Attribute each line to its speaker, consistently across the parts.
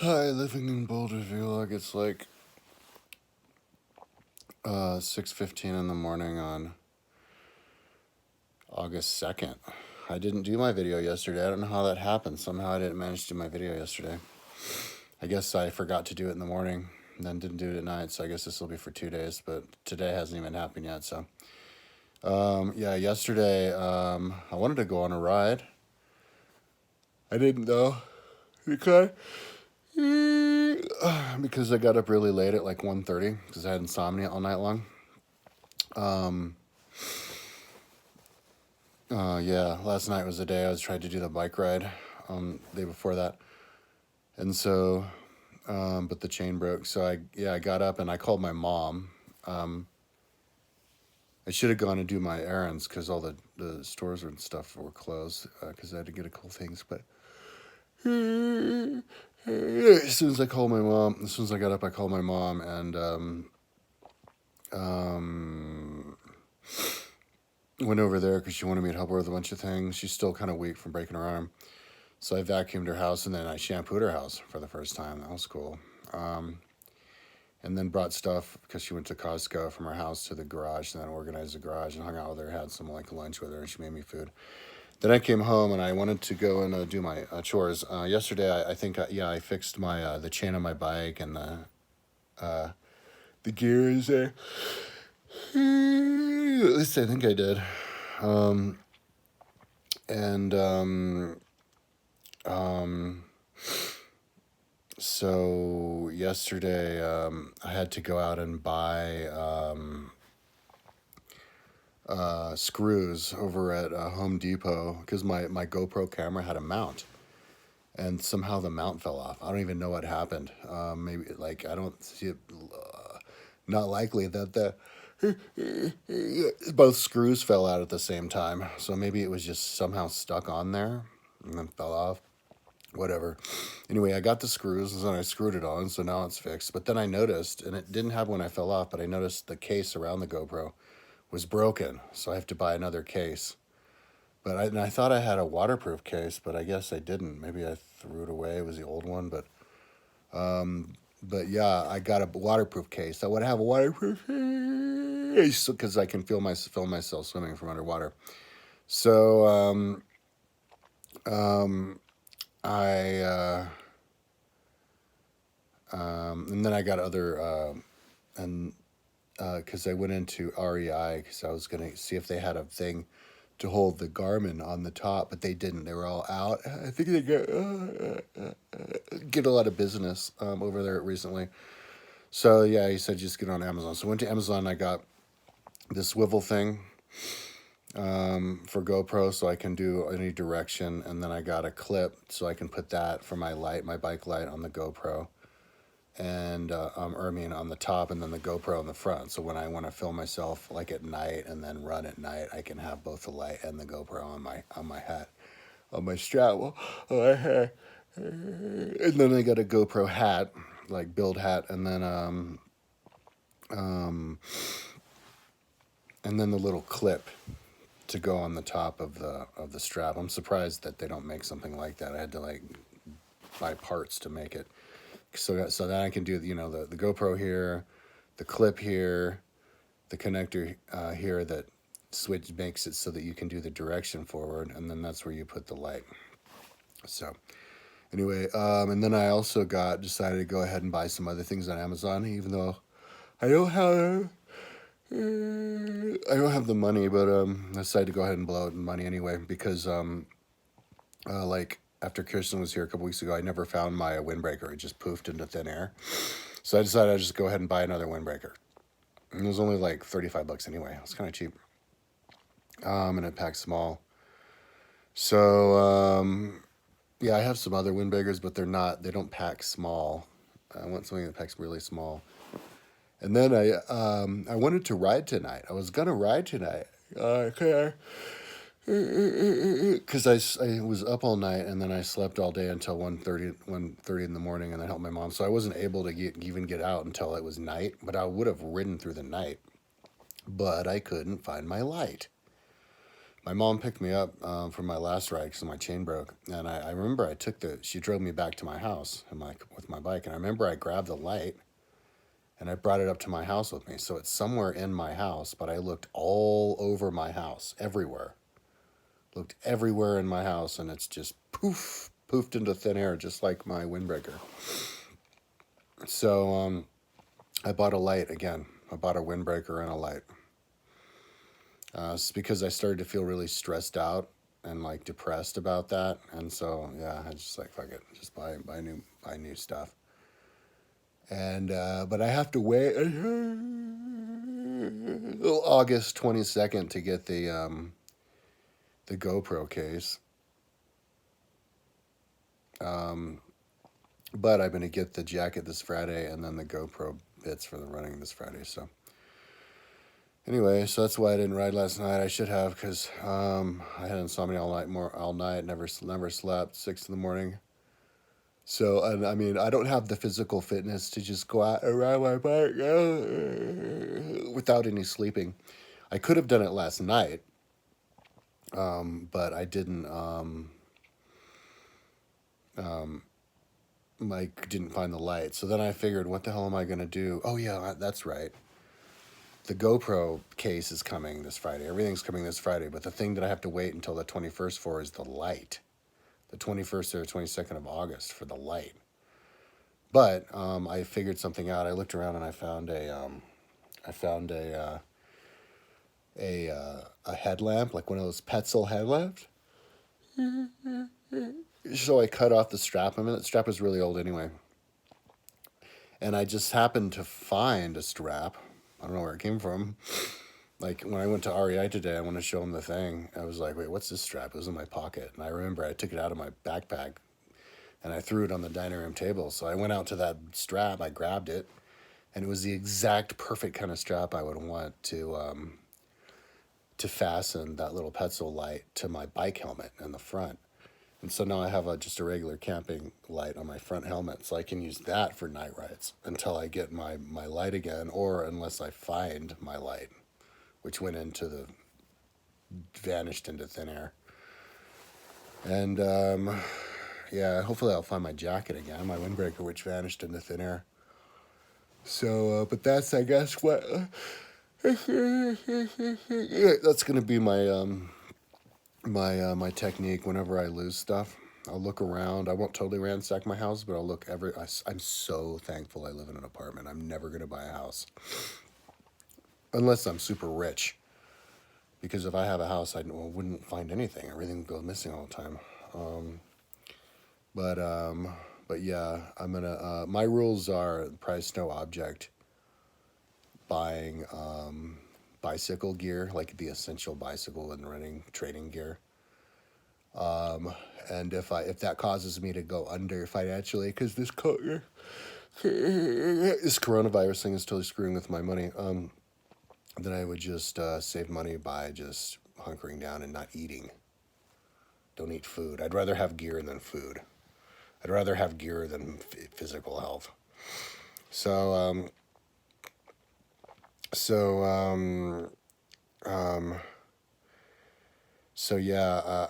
Speaker 1: Hi, living in Boulder Vlog. It's like 6:15 in the morning on August 2nd. I didn't do my video yesterday. I don't know how that happened. Somehow I didn't manage to do my video yesterday. I guess I forgot to do it in the morning, and then didn't do it at night. So I guess this will be for 2 days. But today hasn't even happened yet. So yeah, yesterday I wanted to go on a ride. I didn't though. Okay. Because I got up really late at like 1:30 because I had insomnia all night long. Yeah, last night was the day I was trying to do the bike ride. The day before that, and so, but the chain broke. So I got up and I called my mom. I should have gone to do my errands because all the stores and stuff were closed because I had to get a couple things. But as soon as I called my mom, as soon as I got up, I called my mom and went over there because she wanted me to help her with a bunch of things. She's still kind of weak from breaking her arm. So I vacuumed her house and then I shampooed her house for the first time. That was cool. And then brought stuff because she went to Costco from her house to the garage and then organized the garage and hung out with her, had some like lunch with her, and she made me food. Then I came home and I wanted to go and do my chores. Yesterday, I think, I fixed my the chain on my bike and the gears there. At least I think I did. So yesterday, I had to go out and buy screws over at Home Depot because my GoPro camera had a mount, and somehow the mount fell off. I don't even know what happened. Maybe like I don't see it. Not likely that the both screws fell out at the same time. So maybe it was just somehow stuck on there and then fell off. Whatever. Anyway, I got the screws and then I screwed it on, so now it's fixed. But then I noticed, and it didn't happen when I fell off, but I noticed the case around the GoPro was broken, so I have to buy another case. But I thought I had a waterproof case, but I guess I didn't. Maybe I threw it away. It was the old one, but yeah, I got a waterproof case. I would have a waterproof case because I can feel myself swimming from underwater. So I and then I got other and because I went into REI because I was gonna see if they had a thing to hold the Garmin on the top, but they didn't. They were all out. I think they get a lot of business over there recently. So yeah, he said just get on Amazon. So I went to Amazon. And I got this swivel thing for GoPro, so I can do any direction, and then I got a clip so I can put that for my light, my bike light on the GoPro, and or I mean on the top, and then the GoPro in the front. So when I want to film myself like at night and then run at night, I can have both the light and the GoPro on my hat, on my strap. On my hat. And then I got a GoPro hat, like build hat, and then the little clip to go on the top of the strap. I'm surprised that they don't make something like that. I had to like buy parts to make it. So that I can do the GoPro here, the clip here, the connector here that switch makes it so that you can do the direction forward, and then that's where you put the light. So anyway, and then I also decided to go ahead and buy some other things on Amazon, even though I don't have the money, but I decided to go ahead and blow out the money anyway because like after Kirsten was here a couple weeks ago, I never found my windbreaker. It just poofed into thin air. So I decided I'd just go ahead and buy another windbreaker. And it was only like $35 anyway. It was kind of cheap. And it packed small. So yeah, I have some other windbreakers, but they don't pack small. I want something that packs really small. And then I wanted to ride tonight. I was gonna ride tonight. Because I was up all night and then I slept all day until 1:30 in the morning, and then helped my mom. So I wasn't able to even get out until it was night, but I would have ridden through the night. But I couldn't find my light. my mom picked me up from my last ride because my chain broke, and I remember she drove me back to my house with my bike, and I remember I grabbed the light and I brought it up to my house with me. So it's somewhere in my house, but I looked all over my house, everywhere. Looked everywhere in my house, and it's just poofed into thin air, just like my windbreaker. So I bought a light again. I bought a windbreaker and a light. It's because I started to feel really stressed out and like depressed about that, and so yeah, I just like fuck it, just buy new stuff. And but I have to wait until August 22nd to get the GoPro case. But I'm gonna get the jacket this Friday and then the GoPro bits for the running this Friday. So anyway, so that's why I didn't ride last night. I should have, because I had insomnia all night, never slept, 6 in the morning. So, and I mean, I don't have the physical fitness to just go out and ride my bike without any sleeping. I could have done it last night, but I didn't. Mike didn't find the light. So then I figured, what the hell am I going to do? Oh, yeah, that's right. The GoPro case is coming this Friday. Everything's coming this Friday. But the thing that I have to wait until the 21st for is the light. The 21st or 22nd of August for the light. But I figured something out. I looked around and I found a headlamp, like one of those Petzl headlamps. So I cut off the strap. I mean, the strap is really old anyway. And I just happened to find a strap. I don't know where it came from. Like, when I went to REI today, I want to show him the thing. I was like, wait, what's this strap? It was in my pocket. And I remember I took it out of my backpack and I threw it on the dining room table. So I went out to that strap, I grabbed it, and it was the exact perfect kind of strap I would want to fasten that little Petzl light to my bike helmet in the front. And so now I have just a regular camping light on my front helmet, so I can use that for night rides until I get my light again, or unless I find my light, which vanished into thin air. And yeah, hopefully I'll find my jacket again, my windbreaker, which vanished into thin air. So, but that's, I guess, what that's gonna be my my technique whenever I lose stuff. I'll look around. I won't totally ransack my house, but I'll look I'm so thankful I live in an apartment. I'm never gonna buy a house unless I'm super rich. Because if I have a house, I wouldn't find anything. Everything would go missing all the time. But yeah, I'm gonna. My rules are price no object. Buying bicycle gear, like the essential bicycle and running training gear. And if that causes me to go under financially, because this coronavirus thing is totally screwing with my money, then I would just save money by just hunkering down and not eating. Don't eat food. I'd rather have gear than food. I'd rather have gear than physical health. So yeah,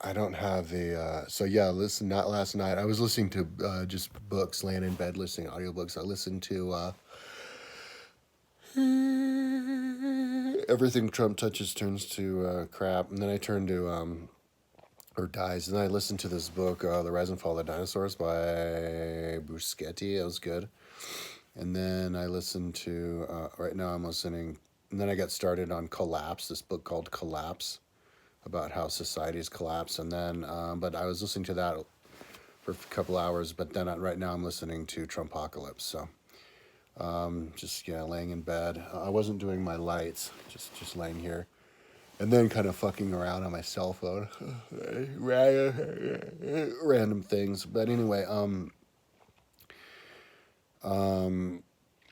Speaker 1: I don't have the, so yeah, listen, not last night. I was listening to just books, laying in bed, listening to audiobooks. I listened to Everything Trump Touches Turns to Crap. And then I turned to, or Dies. And then I listened to this book, The Rise and Fall of the Dinosaurs by Bruschetti. It was good. And then I listened to, right now I'm listening, and then I got started on Collapse, this book called Collapse, about how societies collapse. And then, but I was listening to that for a couple hours, but then right now I'm listening to Trumpocalypse. So just, yeah, laying in bed. I wasn't doing my lights, just laying here. And then kind of fucking around on my cell phone. Random things. But anyway,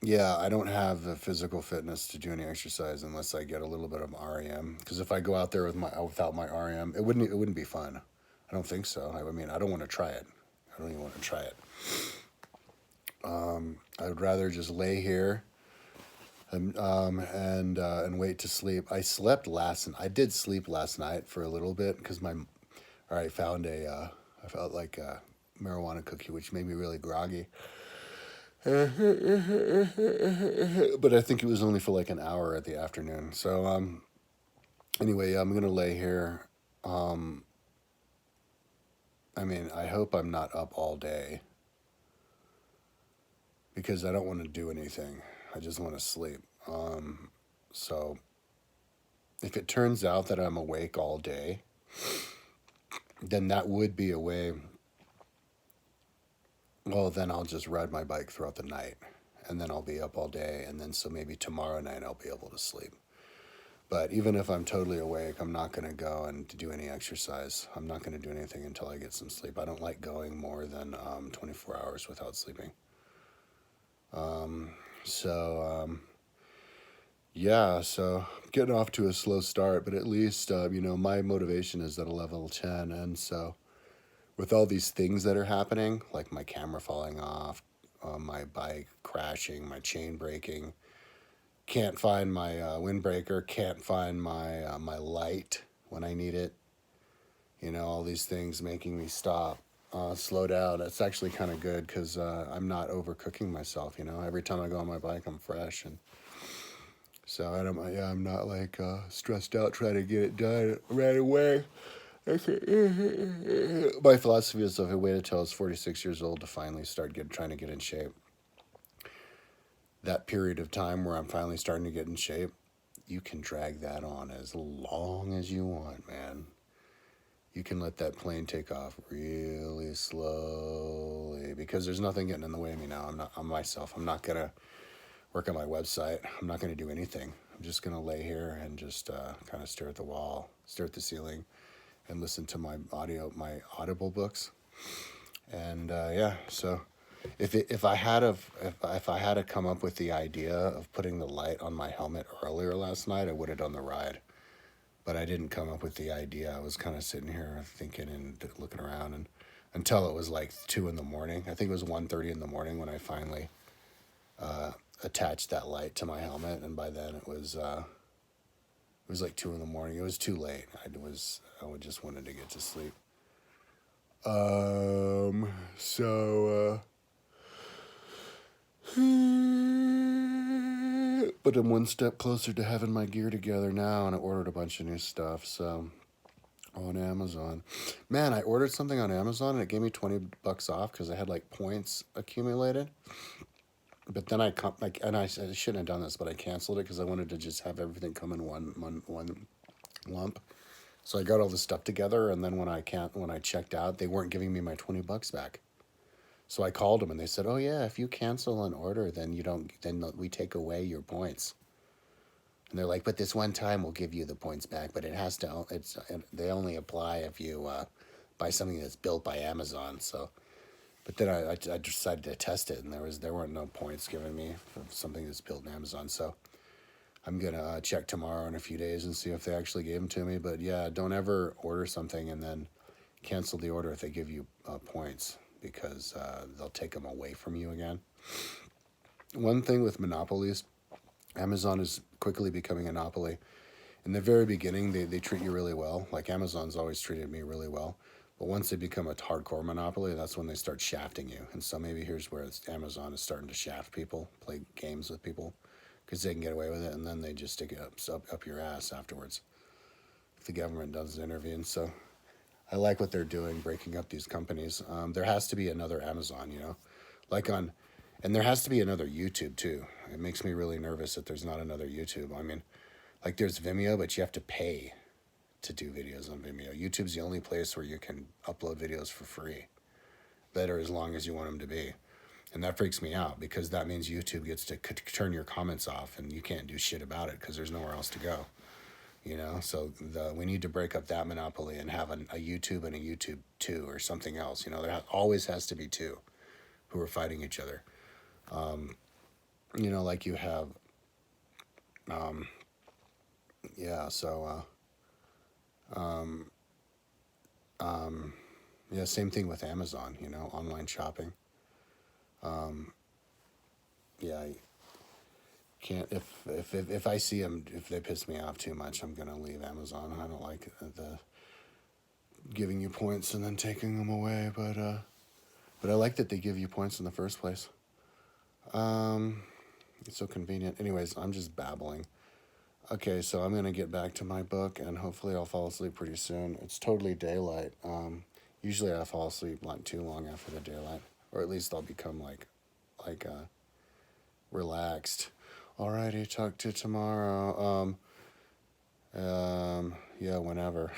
Speaker 1: yeah, I don't have the physical fitness to do any exercise unless I get a little bit of REM. Because if I go out there without my REM, it wouldn't be fun. I don't think so. I mean, I don't want to try it. I don't even want to try it. I would rather just lay here and wait to sleep. I slept last. I did sleep last night for a little bit because I found I felt like a marijuana cookie, which made me really groggy. But I think it was only for like an hour at the afternoon. So anyway, I'm gonna lay here. Um, I mean, I hope I'm not up all day because I don't want to do anything. I just want to sleep. So if it turns out that I'm awake all day, then that would be a way. Well, then I'll just ride my bike throughout the night, and then I'll be up all day, and then so maybe tomorrow night I'll be able to sleep. But even if I'm totally awake, I'm not going to go and do any exercise. I'm not going to do anything until I get some sleep. I don't like going more than 24 hours without sleeping. So yeah, so getting off to a slow start, but at least, my motivation is at a level 10. And so with all these things that are happening, like my camera falling off, my bike crashing, my chain breaking, can't find my windbreaker, can't find my light when I need it. All these things making me stop, slow down. It's actually kind of good because I'm not overcooking myself. Every time I go on my bike, I'm fresh, and so I'm not like stressed out trying to get it done right away. My philosophy is if I wait until I was 46 years old to finally start trying to get in shape. That period of time where I'm finally starting to get in shape, you can drag that on as long as you want, man. You can let that plane take off really slowly because there's nothing getting in the way of me now. I'm myself. I'm not going to work on my website. I'm not going to do anything. I'm just going to lay here and just kind of stare at the wall, stare at the ceiling, and listen to my Audible books. And so if I had to come up with the idea of putting the light on my helmet earlier last night, I would have done the ride. But I didn't come up with the idea. I was kind of sitting here thinking and looking around, and until it was like 2 in the morning. I think it was 1:30 in the morning when I finally attached that light to my helmet, and by then it was like 2 in the morning. It was too late. I just wanted to get to sleep. So but I'm one step closer to having my gear together now, and I ordered a bunch of new stuff. So on Amazon, man, I ordered something on Amazon and it gave me $20 off because I had like points accumulated. But then I shouldn't have done this, but I canceled it because I wanted to just have everything come in one lump. So I got all the stuff together, and then when I checked out, they weren't giving me my $20 back. So I called them, and they said, "Oh yeah, if you cancel an order, then we take away your points." And they're like, "But this one time we'll give you the points back, but they only apply if you buy something that's built by Amazon." So, but then I decided to test it, and there weren't no points given me for something that's built in Amazon. So I'm gonna check tomorrow in a few days and see if they actually gave them to me. But yeah, don't ever order something and then cancel the order if they give you points, because they'll take them away from you again. One thing with monopolies, Amazon is quickly becoming a monopoly. In the very beginning, they treat you really well. Like Amazon's always treated me really well. But once they become a hardcore monopoly, that's when they start shafting you. And so maybe here's where Amazon is starting to shaft people, play games with people, because they can get away with it, and then they just stick it up your ass afterwards if the government doesn't intervene. So I like what they're doing, breaking up these companies. There has to be another Amazon, and there has to be another YouTube too. It makes me really nervous that there's not another YouTube. I mean, like there's Vimeo, but you have to pay to do videos on Vimeo. YouTube's the only place where you can upload videos for free that are as long as you want them to be. And that freaks me out because that means YouTube gets to turn your comments off and you can't do shit about it because there's nowhere else to go. So we need to break up that monopoly and have a YouTube and a YouTube 2 or something else. There always has to be two who are fighting each other. Like you have, yeah, so, yeah, same thing with Amazon, online shopping. Yeah, can't if I see them, if they piss me off too much, I'm gonna leave Amazon. I don't like the giving you points and then taking them away, but I like that they give you points in the first place. It's so convenient. Anyways, I'm just babbling. Okay, so I'm gonna get back to my book, and hopefully I'll fall asleep pretty soon. It's totally daylight. Usually I fall asleep not too long after the daylight, or at least I'll become like relaxed. Alrighty, talk to you tomorrow. Yeah, whenever.